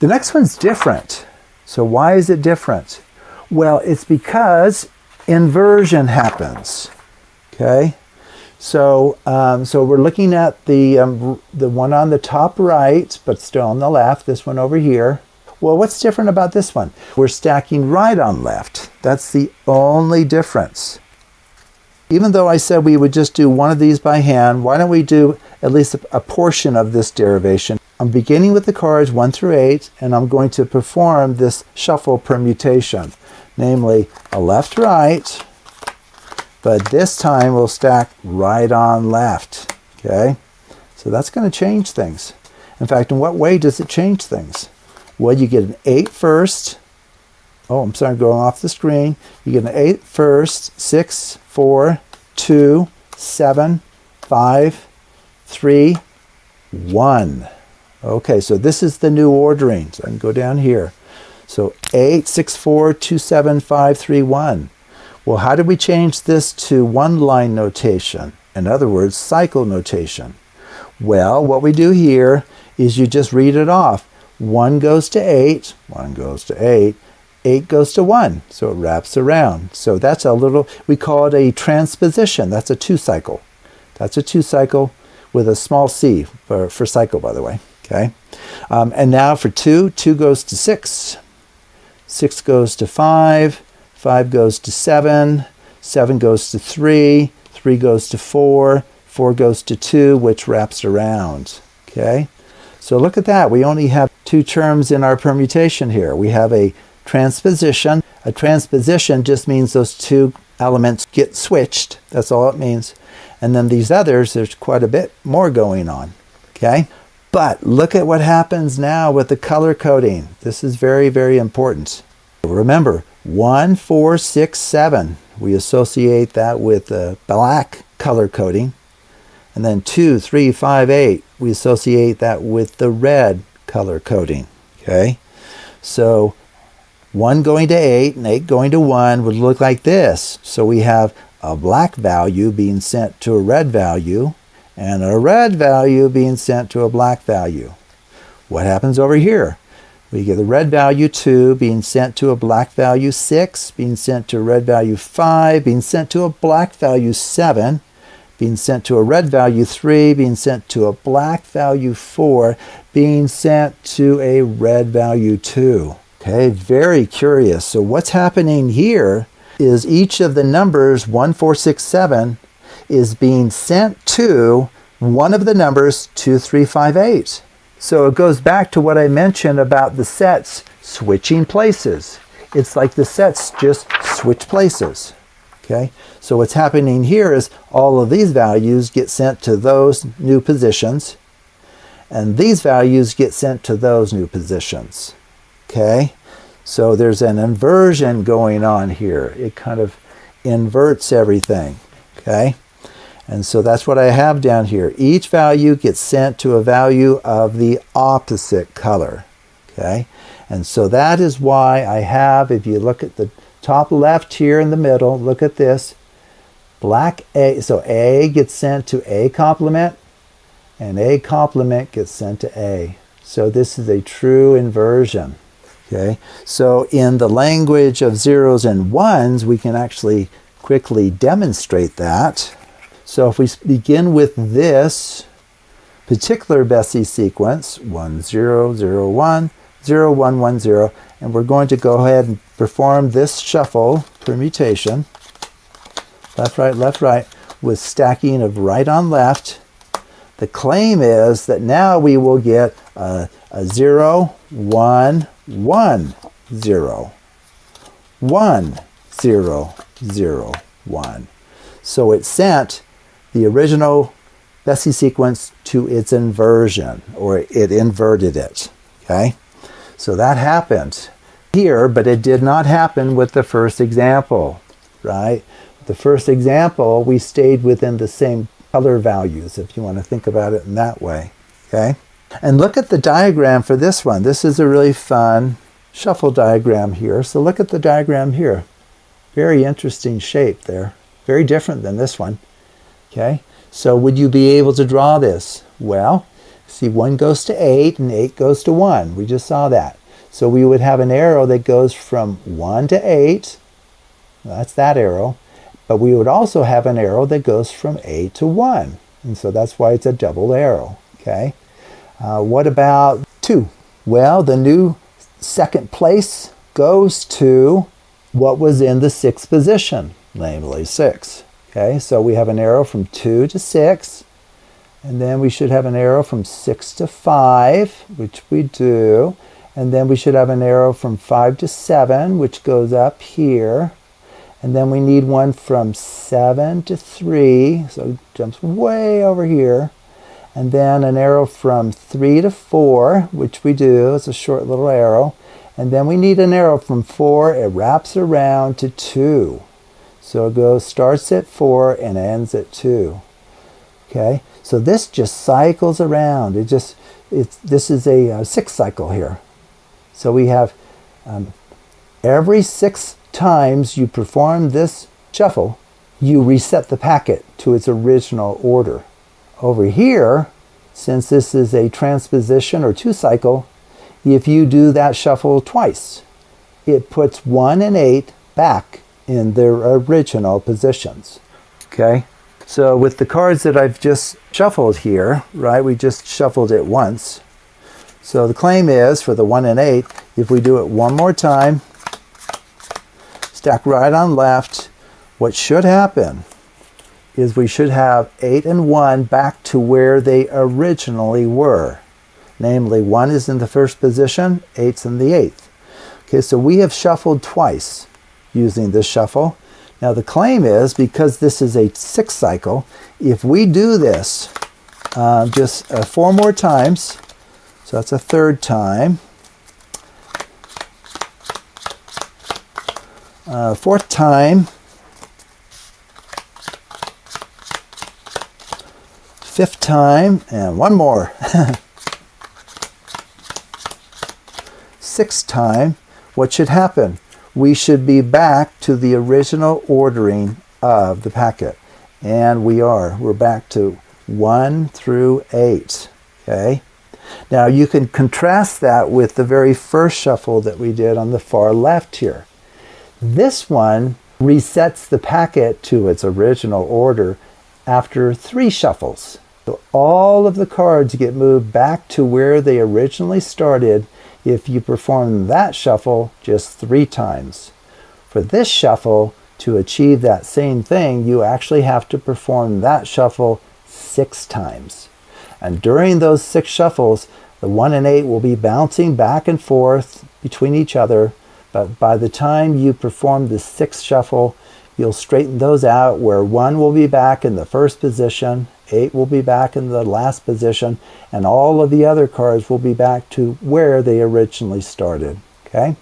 The next one's different. So why is it different? Well, it's because inversion happens. Okay? So, so we're looking at the one on the top right, but still on the left, this one over here. Well, what's different about this one? We're stacking right on left. That's the only difference. Even though I said we would just do one of these by hand, why don't we do at least a portion of this derivation? I'm beginning with the cards 1 through 8, and I'm going to perform this shuffle permutation, namely a left-right, but this time we'll stack right on left, okay? So that's going to change things. In fact, in what way does it change things? Well, you get an 8 first. Oh, I'm sorry, going off the screen. You get an 8 first, 6, 4, 2, 7, 5, 3, 1. Okay, so this is the new ordering. So I can go down here. So 8, 6, 4, 2, 7, 5, 3, 1. Well, how did we change this to one-line notation? In other words, cycle notation. Well, what we do here is you just read it off. 1 goes to 8, 1 goes to 8, 8 goes to 1, so it wraps around. So that's a little, we call it a transposition. That's a 2-cycle. That's a 2-cycle with a small c for cycle, by the way. Okay, and now for 2, 2 goes to 6, 6 goes to 5, 5 goes to 7, 7 goes to 3, 3 goes to 4, 4 goes to 2, which wraps around. Okay, so look at that. We only have 2 terms in our permutation here. We have a transposition. A transposition just means those 2 elements get switched. That's all it means. And then these others, there's quite a bit more going on. Okay, but look at what happens now with the color coding. This is very, very important. Remember, 1, 4, 6, 7. We associate that with the black color coding. And then 2, 3, 5, 8. We associate that with the red color coding. Okay, so 1 going to 8 and 8 going to 1 would look like this. So we have a black value being sent to a red value, and a red value being sent to a black value. What happens over here? We get the red value 2 being sent to a black value 6, being sent to a red value 5, being sent to a black value 7, being sent to a red value 3, being sent to a black value 4, being sent to a red value 2. Okay, very curious. So what's happening here is each of the numbers 1, 4, 6, 7 is being sent to one of the numbers 2, 3, 5, 8. So it goes back to what I mentioned about the sets switching places. It's like the sets just switch places. Okay, so what's happening here is all of these values get sent to those new positions, and these values get sent to those new positions. Okay, so there's an inversion going on here. It kind of inverts everything. Okay, and so that's what I have down here. Each value gets sent to a value of the opposite color. Okay, and so that is why I have, if you look at the top left here in the middle, look at this. Black A, so A gets sent to A complement, and A complement gets sent to A. So this is a true inversion. Okay, so in the language of zeros and ones, we can actually quickly demonstrate that. So if we begin with this particular Bessey sequence, 1, 0, 0, 1, 0, 1, 1, 0, and we're going to go ahead and perform this shuffle permutation, left, right, with stacking of right on left. The claim is that now we will get a 0, 1, 1, 0, 1, 0, 0, 1. So it sent the original Bessey sequence to its inversion, or it inverted it. Okay, so that happened here, but it did not happen with the first example, right? The first example, we stayed within the same color values, if you want to think about it in that way. Okay, and look at the diagram for this one. This is a really fun shuffle diagram here. So look at the diagram here. Very interesting shape there. Very different than this one. Okay, so would you be able to draw this? Well, See, 1 goes to 8 and 8 goes to 1. We just saw that. So we would have an arrow that goes from 1 to 8. That's that arrow. But we would also have an arrow that goes from 8 to 1. And so that's why it's a double arrow. Okay. What about 2? Well, the new second place goes to what was in the 6th position, namely 6. Okay, so we have an arrow from 2 to 6, and then we should have an arrow from 6 to 5, which we do, and then we should have an arrow from 5 to 7, which goes up here, and then we need one from 7 to 3, so it jumps way over here, and then an arrow from 3 to 4, which we do, it's a short little arrow, and then we need an arrow from 4, it wraps around to 2. So it starts at 4 and ends at 2. Okay, so this just cycles around. This is a 6 cycle here. So we have every 6 times you perform this shuffle, you reset the packet to its original order. Over here, since this is a transposition or 2 cycle, if you do that shuffle twice, it puts 1 and 8 back in their original positions. Okay, so with the cards that I've just shuffled here, right, we just shuffled it once. So the claim is for the 1 and 8, if we do it one more time, stack right on left, what should happen is we should have 8 and 1 back to where they originally were. Namely, 1 is in the 1st position, 8's in the 8th. Okay, so we have shuffled twice using this shuffle. Now the claim is, because this is a 6 cycle, if we do this just 4 more times, so that's a 3rd time, 4th time, 5th time, and one more, 6th time, what should happen? We should be back to the original ordering of the packet. And we are. We're back to 1 through 8. Okay? Now you can contrast that with the very first shuffle that we did on the far left here. This one resets the packet to its original order after 3 shuffles. So all of the cards get moved back to where they originally started if you perform that shuffle just 3 times. For this shuffle, to achieve that same thing, you actually have to perform that shuffle 6 times. And during those 6 shuffles, the 1 and 8 will be bouncing back and forth between each other, but by the time you perform the 6th shuffle, you'll straighten those out where 1 will be back in the 1st position, 8 will be back in the last position, and all of the other cards will be back to where they originally started. Okay?